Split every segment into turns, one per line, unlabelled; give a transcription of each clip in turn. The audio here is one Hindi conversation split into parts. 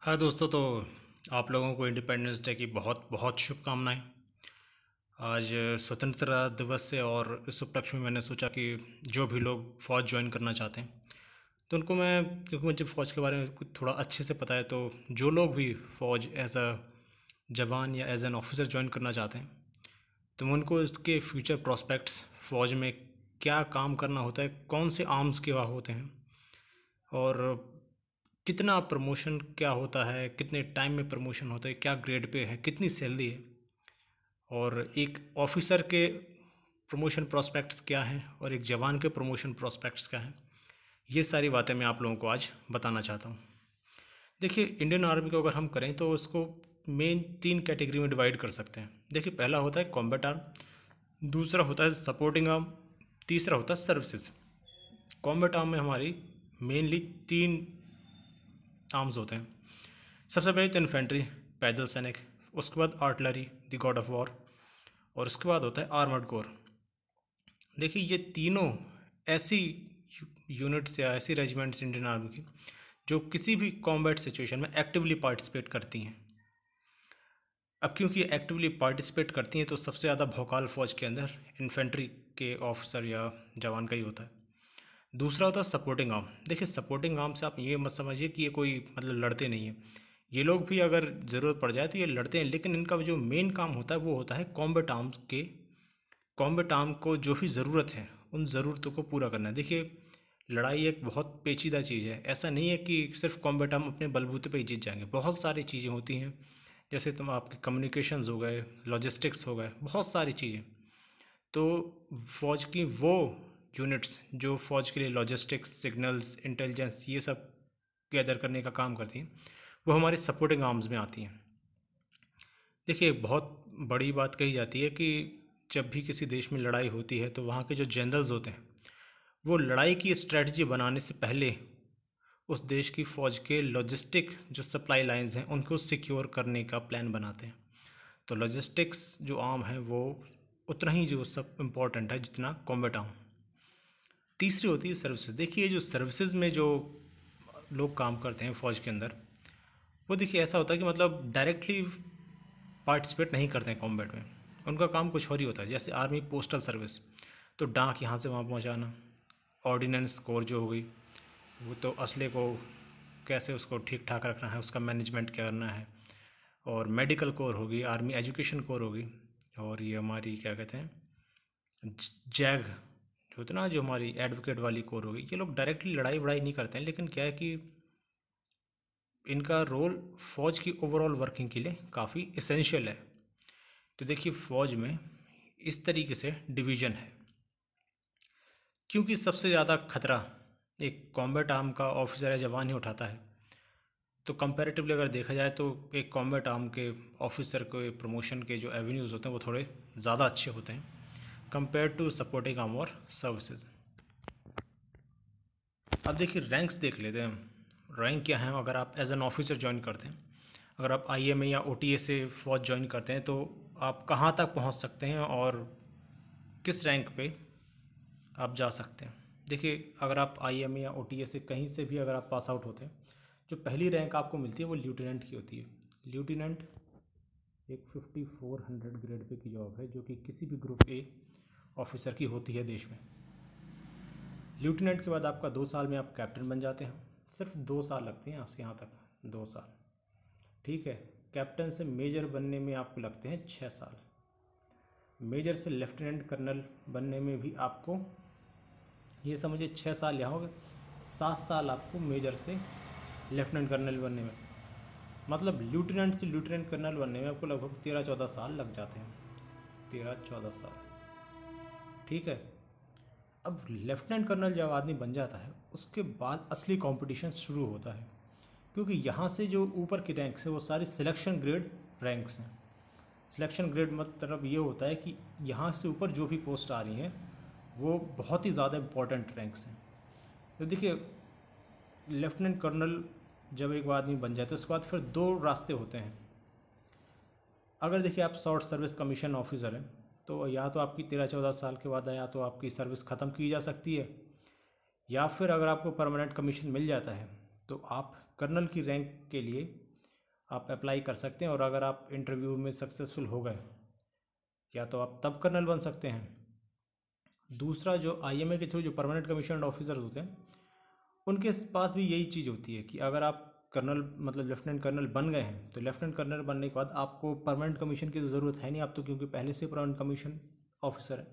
हाँ दोस्तों, तो आप लोगों को इंडिपेंडेंस डे की बहुत बहुत शुभकामनाएं। आज स्वतंत्रता दिवस है और इस उपलक्ष्य में मैंने सोचा कि जो भी लोग फ़ौज ज्वाइन करना चाहते हैं तो उनको मैं, क्योंकि मुझे फ़ौज के बारे में कुछ थोड़ा अच्छे से पता है, तो जो लोग भी फ़ौज एज अ जवान या एज एन ऑफिसर ज्वाइन करना चाहते हैं तो मैं उनको इसके फ्यूचर प्रॉस्पेक्ट्स, फ़ौज में क्या काम करना होता है, कौन से आर्म्स के वहाँ होते हैं और कितना प्रमोशन क्या होता है, कितने टाइम में प्रमोशन होता है, क्या ग्रेड पे है, कितनी सैलरी है और एक ऑफिसर के प्रमोशन प्रॉस्पेक्ट्स क्या हैं और एक जवान के प्रमोशन प्रॉस्पेक्ट्स क्या हैं, ये सारी बातें मैं आप लोगों को आज बताना चाहता हूँ। देखिए, इंडियन आर्मी को अगर हम करें तो उसको मेन 3 कैटेगरी में डिवाइड कर सकते हैं। देखिए, पहला होता है कॉम्बैट आर्म, दूसरा होता है सपोर्टिंग आर्म, तीसरा होता है सर्विसेज। कॉम्बैट आर्म में हमारी मेनली 3 आर्म्स होते हैं। सबसे पहले तो इन्फेंट्री, पैदल सैनिक, उसके बाद artillery, the God of war, और उसके बाद होता है आर्मर्ड कोर। देखिए, ये तीनों ऐसी यूनिट्स या ऐसी रेजिमेंट्स इंडियन आर्मी की जो किसी भी कॉम्बैट सिचुएशन में एक्टिवली पार्टिसिपेट करती हैं। अब क्योंकि एक्टिवली पार्टिसिपेट करती हैं तो सबसे ज़्यादा भौकाल फौज के अंदर इन्फेंट्री के ऑफिसर या जवान का ही होता है। दूसरा होता है सपोर्टिंग आर्म। देखिए, सपोर्टिंग आर्म से आप ये मत समझिए कि ये कोई मतलब लड़ते नहीं हैं। ये लोग भी अगर ज़रूरत पड़ जाए तो ये लड़ते हैं, लेकिन इनका जो मेन काम होता है वो होता है कॉम्बैट आर्म्स के, कॉम्बैट आर्म को जो भी ज़रूरत है उन ज़रूरतों को पूरा करना है। देखिए, लड़ाई एक बहुत पेचीदा चीज़ है। ऐसा नहीं है कि सिर्फ कॉम्बैट आर्म अपने बलबूते पे ही जीत जाएंगे। बहुत सारी चीज़ें होती हैं, जैसे तुम आपके कम्युनिकेशंस हो गए, लॉजिस्टिक्स हो गए, बहुत सारी चीज़ें। तो फौज की वो यूनिट्स जो फौज के लिए लॉजिस्टिक्स, सिग्नल्स, इंटेलिजेंस ये सब गैदर करने का काम करती हैं, वो हमारे सपोर्टिंग आर्म्स में आती हैं। देखिए, बहुत बड़ी बात कही जाती है कि जब भी किसी देश में लड़ाई होती है तो वहाँ के जो जनरल्स होते हैं वो लड़ाई की स्ट्रेटजी बनाने से पहले उस देश की फ़ौज के लॉजिस्टिक जो सप्लाई लाइंस हैं उनको सिक्योर करने का प्लान बनाते हैं। तो लॉजिस्टिक्स जो आर्म है वो उतना ही जो सब इम्पोर्टेंट है जितना कॉम्बैट आर्म। तीसरी होती है सर्विसेज। देखिए, जो सर्विसेज में जो लोग काम करते हैं फ़ौज के अंदर, वो देखिए ऐसा होता है कि मतलब डायरेक्टली पार्टिसिपेट नहीं करते हैं कॉम्बैट में। उनका काम कुछ और ही होता है। जैसे आर्मी पोस्टल सर्विस, तो डाक यहाँ से वहाँ पहुँचाना। ऑर्डिनेंस कोर जो हो गई, वो तो असले को कैसे उसको ठीक ठाक रखना है, उसका मैनेजमेंट क्या करना है। और मेडिकल कोर होगी, आर्मी एजुकेशन कोर होगी, और ये हमारी क्या कहते हैं जैग जो होती है ना, जो हमारी एडवोकेट वाली कोर होगी। ये लोग डायरेक्टली लड़ाई वड़ाई नहीं करते हैं, लेकिन क्या है कि इनका रोल फ़ौज की ओवरऑल वर्किंग के लिए काफ़ी इसेंशियल है। तो देखिए, फ़ौज में इस तरीके से डिवीज़न है, क्योंकि सबसे ज़्यादा खतरा एक कॉम्बैट आर्म का ऑफिसर या जवान ही उठाता है। तो कंपैरेटिवली अगर देखा जाए तो एक कॉम्बैट आर्म के ऑफिसर के प्रमोशन के जो एवेन्यूज़ होते हैं वो थोड़े ज़्यादा अच्छे होते हैं कंपेयर टू सपोर्टिंग आर्म और सर्विसेज। अब देखिए, रैंक्स देख लेते हैं। रैंक क्या है अगर आप एज एन ऑफिसर ज्वाइन करते हैं। अगर आप आईएमए या ओटीए से फौज ज्वाइन करते हैं तो आप कहाँ तक पहुँच सकते हैं और किस रैंक पे आप जा सकते हैं। देखिए, अगर आप आईएमए या ओटीए से कहीं से भी अगर आप पास आउट होते हैं, जो पहली रैंक आपको मिलती है वो लेफ्टिनेंट की होती है। लेफ्टिनेंट एक 5400 ग्रेड पे की जॉब है जो कि किसी भी ग्रुप ए ऑफिसर की होती है देश में। लेफ्टिनेंट के बाद आपका 2 साल में आप कैप्टन बन जाते हैं। सिर्फ 2 साल लगते हैं यहाँ तक, 2 साल, ठीक है। कैप्टन से मेजर बनने में आपको लगते हैं 6 साल। मेजर से लेफ्टिनेंट कर्नल बनने में भी आपको ये समझिए 6 साल यहाँ हो गए, 7 साल आपको मेजर से लेफ्टिनेंट कर्नल बनने में। मतलब लेफ्टिनेंट से लेफ्टिनेंट कर्नल बनने में आपको लगभग 13-14 साल लग जाते हैं, 13-14 साल, ठीक है। अब लेफ्टिनेंट कर्नल जब आदमी बन जाता है उसके बाद असली कंपटीशन शुरू होता है, क्योंकि यहाँ से जो ऊपर की रैंक्स है वो सारी सिलेक्शन ग्रेड रैंक्स हैं। सिलेक्शन ग्रेड मतलब ये होता है कि यहाँ से ऊपर जो भी पोस्ट आ रही हैं वो बहुत ही ज़्यादा इंपॉर्टेंट रैंक्स हैं। तो देखिए, लेफ्टिनेंट कर्नल जब एक आदमी बन जाता है उसके बाद फिर 2 रास्ते होते हैं। अगर देखिए आप शॉर्ट सर्विस कमीशन ऑफिसर हैं तो या तो आपकी 13-14 साल के बाद या तो आपकी सर्विस ख़त्म की जा सकती है, या फिर अगर आपको परमानेंट कमीशन मिल जाता है तो आप कर्नल की रैंक के लिए आप अप्लाई कर सकते हैं, और अगर आप इंटरव्यू में सक्सेसफुल हो गए या तो आप तब कर्नल बन सकते हैं। दूसरा, जो आईएमए के थ्रू जो परमानेंट कमीशन्ड ऑफिसर्स होते हैं उनके पास भी यही चीज़ होती है कि अगर आप कर्नल मतलब लेफ्टिनेंट कर्नल बन गए हैं तो लेफ्टिनेंट कर्नल बनने के बाद आपको परमानेंट कमीशन की तो ज़रूरत है नहीं, आप तो क्योंकि पहले से परमानेंट कमीशन ऑफिसर है।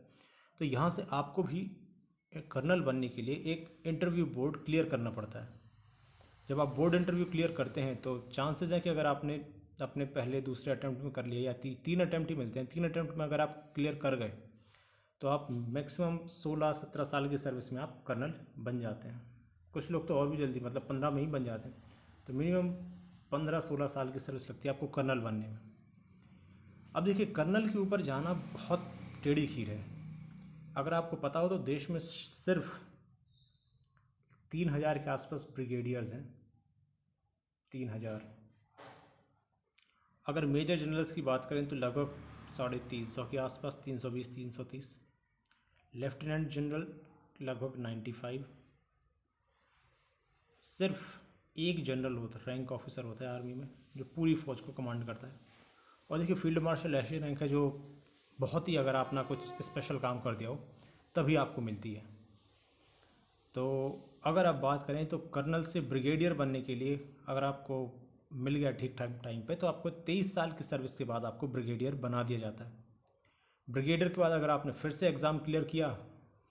तो यहाँ से आपको भी कर्नल बनने के लिए एक इंटरव्यू बोर्ड क्लियर करना पड़ता है। जब आप बोर्ड इंटरव्यू क्लियर करते हैं तो चांसेस हैं कि अगर आपने अपने पहले दूसरे अटैम्प्ट में कर लिया या तीन अटैम्प्ट ही मिलते हैं, 3 अटैम्प्ट में अगर आप क्लियर कर गए तो आप मैक्सिमम 16-17 साल की सर्विस में आप कर्नल बन जाते हैं। कुछ लोग तो और भी जल्दी मतलब 15 में ही बन जाते हैं। तो मिनिमम 15-16 साल की सर्विस लगती है आपको कर्नल बनने में। अब देखिए, कर्नल के ऊपर जाना बहुत टेढ़ी खीर है। अगर आपको पता हो तो देश में सिर्फ 3000 के आसपास ब्रिगेडियर्स हैं, 3000। अगर मेजर जनरल्स की बात करें तो लगभग 350 के आसपास, 320-330। लेफ्टिनेंट जनरल लगभग 95। सिर्फ एक जनरल होता है, रैंक ऑफिसर होता है आर्मी में, जो पूरी फ़ौज को कमांड करता है। और देखिए, फील्ड मार्शल ऐसी रैंक है जो बहुत ही, अगर आपने कुछ स्पेशल काम कर दिया हो तभी आपको मिलती है। तो अगर आप बात करें तो कर्नल से ब्रिगेडियर बनने के लिए अगर आपको मिल गया ठीक ठाक टाइम पे तो आपको 23 साल की सर्विस के बाद आपको ब्रिगेडियर बना दिया जाता है। ब्रिगेडियर के बाद अगर आपने फिर से एग्ज़ाम क्लियर किया,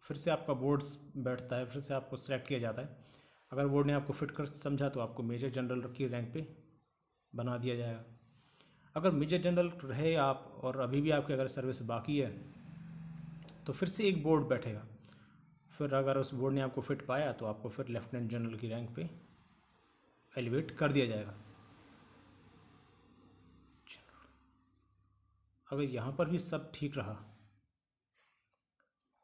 फिर से आपका बोर्ड्स बैठता है, फिर से आपको सेलेक्ट किया जाता है। अगर बोर्ड ने आपको फिट कर समझा तो आपको मेजर जनरल की रैंक पे बना दिया जाएगा। अगर मेजर जनरल रहे आप और अभी भी आपकी अगर सर्विस बाकी है तो फिर से एक बोर्ड बैठेगा, फिर अगर उस बोर्ड ने आपको फिट पाया तो आपको फिर लेफ्टिनेंट जनरल की रैंक पे एलिवेट कर दिया जाएगा। अगर यहाँ पर भी सब ठीक रहा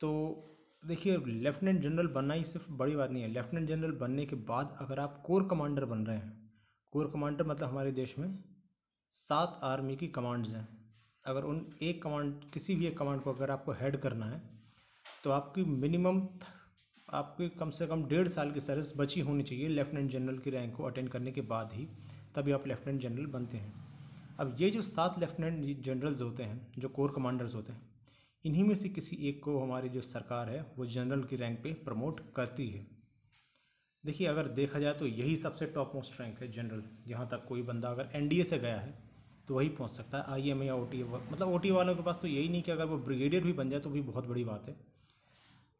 तो देखिए, लेफ्टिनेंट जनरल बनना ही सिर्फ बड़ी बात नहीं है। लेफ्टिनेंट जनरल बनने के बाद अगर आप कोर कमांडर बन रहे हैं, कोर कमांडर मतलब हमारे देश में 7 आर्मी की कमांड्स हैं। अगर उन एक कमांड, किसी भी एक कमांड को अगर आपको हेड करना है तो आपकी मिनिमम आपकी कम से कम 1.5 साल की सर्विस बची होनी चाहिए लेफ्टिनेंट जनरल की रैंक को अटेंड करने के बाद ही, तभी आप लेफ्टिनेंट जनरल बनते हैं। अब ये जो 7 लेफ्टिनेंट जनरल्स होते हैं जो कोर कमांडर्स होते हैं, इन्हीं में से किसी एक को हमारी जो सरकार है वो जनरल की रैंक पे प्रमोट करती है। देखिए, अगर देखा जाए तो यही सबसे टॉप मोस्ट रैंक है जनरल। जहाँ तक कोई बंदा अगर एनडीए से गया है तो वही पहुँच सकता है, आईएमए या ओटी, मतलब ओटी वालों के पास तो यही नहीं कि अगर वो ब्रिगेडियर भी बन जाए तो भी बहुत बड़ी बात है।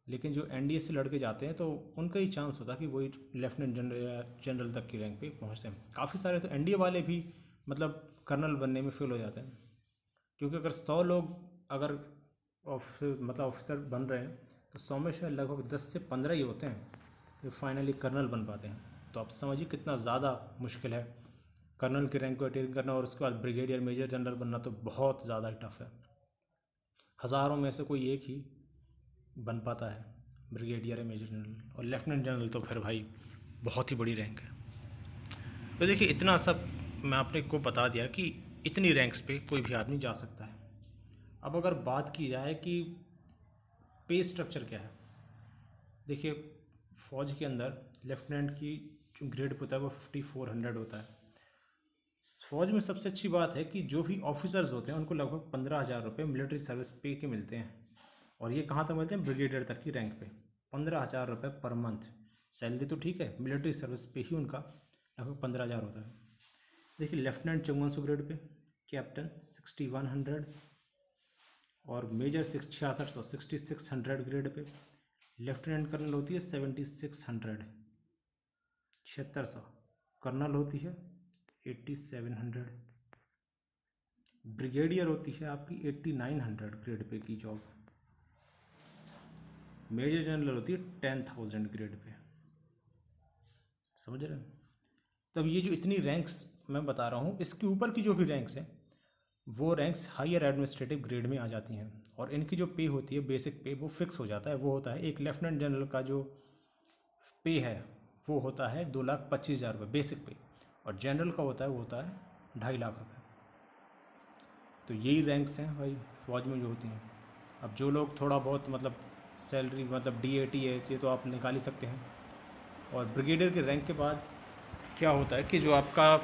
लेकिन जो एनडीए से लड़के जाते हैं तो उनका ही चांस होता है कि वही लेफ्टिनेंट जनरल या जनरल तक की रैंक पे पहुँचते हैं। काफ़ी सारे तो एनडीए वाले भी मतलब कर्नल बनने में फेल हो जाते हैं, क्योंकि अगर 100 लोग अगर ऑफिसर बन रहे हैं तो 100 में से लगभग 10 से 15 ही होते हैं जो फाइनली कर्नल बन पाते हैं। तो आप समझिए कितना ज़्यादा मुश्किल है कर्नल की रैंक को अटेन करना, और उसके बाद ब्रिगेडियर मेजर जनरल बनना तो बहुत ज़्यादा टफ है। हज़ारों में से कोई एक ही बन पाता है ब्रिगेडियर या मेजर जनरल, और लेफ्टिनेंट जनरल तो फिर भाई बहुत ही बड़ी रैंक है। तो देखिए, इतना सब मैं आपने को बता दिया कि इतनी रैंक्स पे कोई भी आदमी जा सकता है। अब अगर बात की जाए कि पे स्ट्रक्चर क्या है, देखिए फ़ौज के अंदर लेफ्टिनेंट की जो ग्रेड होता है वो 5400 होता है। फ़ौज में सबसे अच्छी बात है कि जो भी ऑफिसर्स होते हैं उनको लगभग 15,000 रुपये मिलिट्री सर्विस पे के मिलते हैं। और ये कहाँ तक मिलते हैं? ब्रिगेडियर तक की रैंक पे 15,000 रुपये पर मंथ सैलरी। तो ठीक है, मिलिट्री सर्विस पे ही उनका लगभग 15,000 होता है। देखिए, लेफ्टिनेंट 5400 ग्रेड पे, कैप्टन 6100 और major 6600 6600 grade pay. Lieutenant colonel होती है 7600 7600। कर्नल होती है 8700। ब्रिगेडियर होती है आपकी 8900 ग्रेड पे की जॉब। मेजर जनरल होती है 10,000 ग्रेड पे। समझ रहे हैं? तब ये जो इतनी रैंक्स मैं बता रहा हूँ, इसके ऊपर की जो भी रैंक्स हैं वो रैंक्स हायर एडमिनिस्ट्रेटिव ग्रेड में आ जाती हैं, और इनकी जो पे होती है, बेसिक पे, वो फिक्स हो जाता है। वो होता है, एक लेफ्टिनेंट जनरल का जो पे है वो होता है 2,25,000 रुपये बेसिक पे, और जनरल का होता है वो होता है 2.5 लाख रुपये। तो यही रैंक्स हैं भाई फौज में जो होती हैं। अब जो लोग थोड़ा बहुत मतलब सैलरी मतलब DAT है, ये तो आप निकाल ही सकते हैं। और ब्रिगेडियर के रैंक के बाद क्या होता है कि जो आपका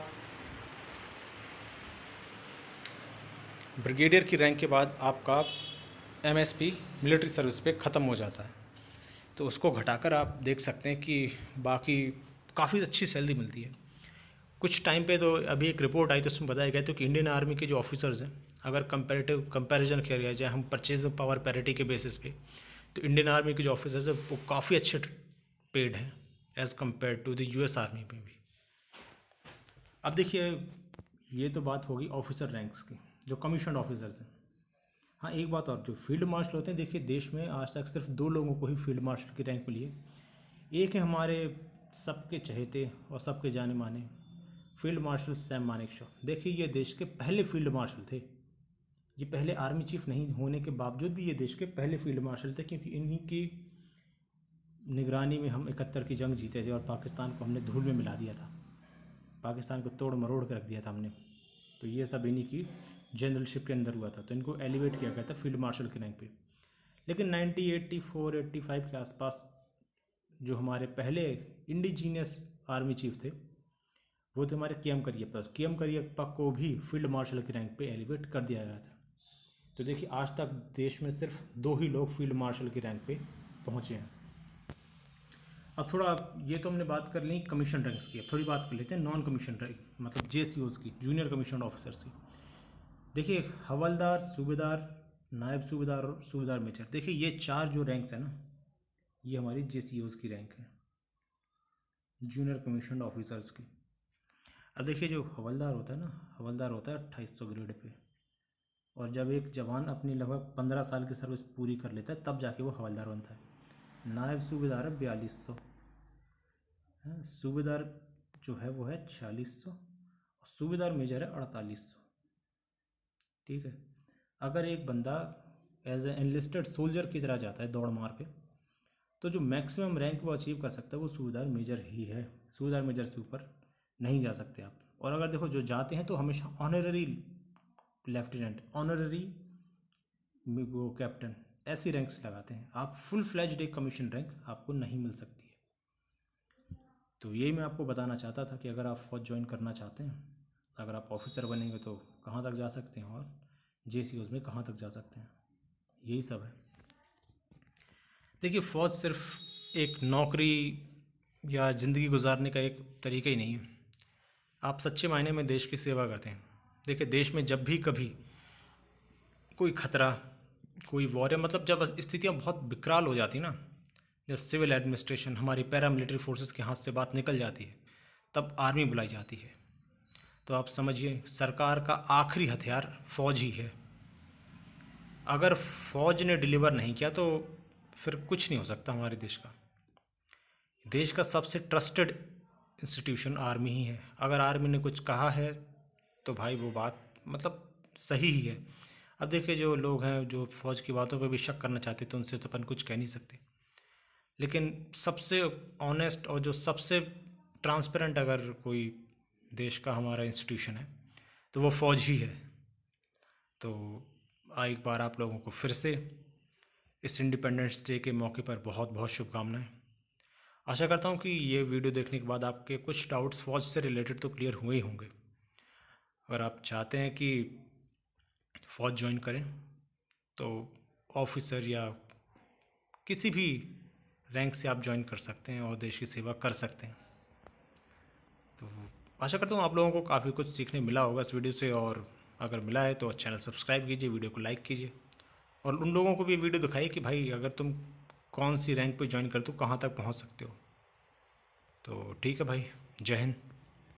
ब्रिगेडियर की रैंक के बाद आपका एमएसपी मिलिट्री सर्विस पे ख़त्म हो जाता है, तो उसको घटाकर आप देख सकते हैं कि बाकी काफ़ी अच्छी सैलरी मिलती है। कुछ टाइम पे तो अभी एक रिपोर्ट आई तो उसमें बताया गया था कि इंडियन आर्मी के जो ऑफिसर्स हैं, अगर कंपैरिजन किया जाए हम परचेज पावर पैरिटी के बेसिस पे, तो इंडियन आर्मी के जो ऑफिसर्स हैं वो काफ़ी अच्छे पेड हैं as compare to the US army में भी। अब देखिए, ये तो बात होगी ऑफिसर रैंक्स की, जो कमीशन ऑफिसर्स हैं। हाँ, एक बात और, जो फील्ड मार्शल होते हैं, देखिए देश में आज तक सिर्फ 2 लोगों को ही फील्ड मार्शल की रैंक मिली है। एक है हमारे सबके चहेते और सबके जाने माने फील्ड मार्शल सैम मानेकशॉ। देखिए, ये देश के पहले फील्ड मार्शल थे। ये पहले आर्मी चीफ नहीं होने के बावजूद भी ये देश के पहले फील्ड मार्शल थे, क्योंकि इन्हीं की निगरानी में हम 71 की जंग जीते थे और पाकिस्तान को हमने धूल में मिला दिया था, पाकिस्तान को तोड़ मरोड़ कर रख दिया था हमने। तो ये सब इन्हीं की जनरलशिप के अंदर हुआ था, तो इनको एलिवेट किया गया था फील्ड मार्शल के रैंक पे। लेकिन 1984-85 के आसपास जो हमारे पहले इंडिजीनियस आर्मी चीफ थे वो थे हमारे के एम करियप्पा को भी फील्ड मार्शल की रैंक पे एलिवेट कर दिया गया था। तो देखिए, आज तक देश में सिर्फ 2 ही लोग फील्ड मार्शल की रैंक पे पहुँचे हैं। अब थोड़ा, ये तो हमने बात कर ली कमीशन रैंक्स की, अब थोड़ी बात कर लेते हैं नॉन कमीशन रैंक, मतलब JCOs की, जूनियर कमीशन ऑफिसर्स की। देखिए, हवलदार, सूबेदार, नायब सूबेदार और सूबेदार मेजर, देखिए ये 4 जो रैंक्स हैं ना, ये हमारी JCOs की रैंक है, जूनियर कमीशन ऑफिसर्स की। अब देखिए, जो हवलदार होता है ना, हवलदार होता है 2800 ग्रेड पे, और जब एक जवान अपनी लगभग 15 साल की सर्विस पूरी कर लेता है तब जाके वो हवलदार बनता है। नायब सूबेदार है 4200, सूबेदार जो है वो है 4600, और सूबेदार मेजर है 4800। ठीक है, अगर एक बंदा एज ए एनलिस्टेड सोल्जर की तरह जाता है दौड़ मार के, तो जो मैक्सिमम रैंक वो अचीव कर सकता है वो सूबेदार मेजर ही है। सूबेदार मेजर से ऊपर नहीं जा सकते आप। और अगर देखो, जो जाते हैं तो हमेशा ऑनररी लेफ्टिनेंट, ऑनररी वो कैप्टन, ऐसी रैंक्स लगाते हैं। आप फुल फ्लैज्ड एक कमीशन रैंक आपको नहीं मिल सकती है। तो यही मैं आपको बताना चाहता था कि अगर आप फौज ज्वाइन करना चाहते हैं, अगर आप ऑफिसर बनेंगे तो कहाँ तक जा सकते हैं और JCOs में कहाँ तक जा सकते हैं, यही सब है। देखिए, फ़ौज सिर्फ एक नौकरी या ज़िंदगी गुजारने का एक तरीका ही नहीं है, आप सच्चे मायने में देश की सेवा करते हैं। देखिए, देश में जब भी कभी कोई खतरा, कोई वॉर, या मतलब जब स्थितियाँ बहुत विकराल हो जाती ना, जब सिविल एडमिनिस्ट्रेशन, हमारी पैरामिलिट्री फोर्सेस के हाथ से बात निकल जाती है, तब आर्मी बुलाई जाती है। तो आप समझिए, सरकार का आखिरी हथियार फ़ौज ही है। अगर फ़ौज ने डिलीवर नहीं किया तो फिर कुछ नहीं हो सकता हमारे देश का। देश का सबसे ट्रस्टेड इंस्टीट्यूशन आर्मी ही है। अगर आर्मी ने कुछ कहा है तो भाई वो बात मतलब सही ही है। अब देखिए, जो लोग हैं जो फ़ौज की बातों पर भी शक करना चाहते तो उनसे तो अपन कुछ कह नहीं सकते, लेकिन सबसे ऑनेस्ट और जो सबसे ट्रांसपेरेंट अगर कोई देश का हमारा इंस्टीट्यूशन है तो वो फ़ौज ही है। तो एक बार आप लोगों को फिर से इस इंडिपेंडेंस डे के मौके पर बहुत बहुत शुभकामनाएं। आशा करता हूँ कि ये वीडियो देखने के बाद आपके कुछ डाउट्स फ़ौज से रिलेटेड तो क्लियर हुए ही होंगे। अगर आप चाहते हैं कि फ़ौज ज्वाइन करें तो ऑफिसर या किसी भी रैंक से आप ज्वाइन कर सकते हैं और देश की सेवा कर सकते हैं। तो आशा करता हूँ आप लोगों को काफ़ी कुछ सीखने मिला होगा इस वीडियो से, और अगर मिला है तो चैनल सब्सक्राइब कीजिए, वीडियो को लाइक कीजिए, और उन लोगों को भी वीडियो दिखाइए कि भाई अगर तुम कौन सी रैंक पे ज्वाइन करते हो कहाँ तक पहुँच सकते हो। तो ठीक है भाई, जय हिंद।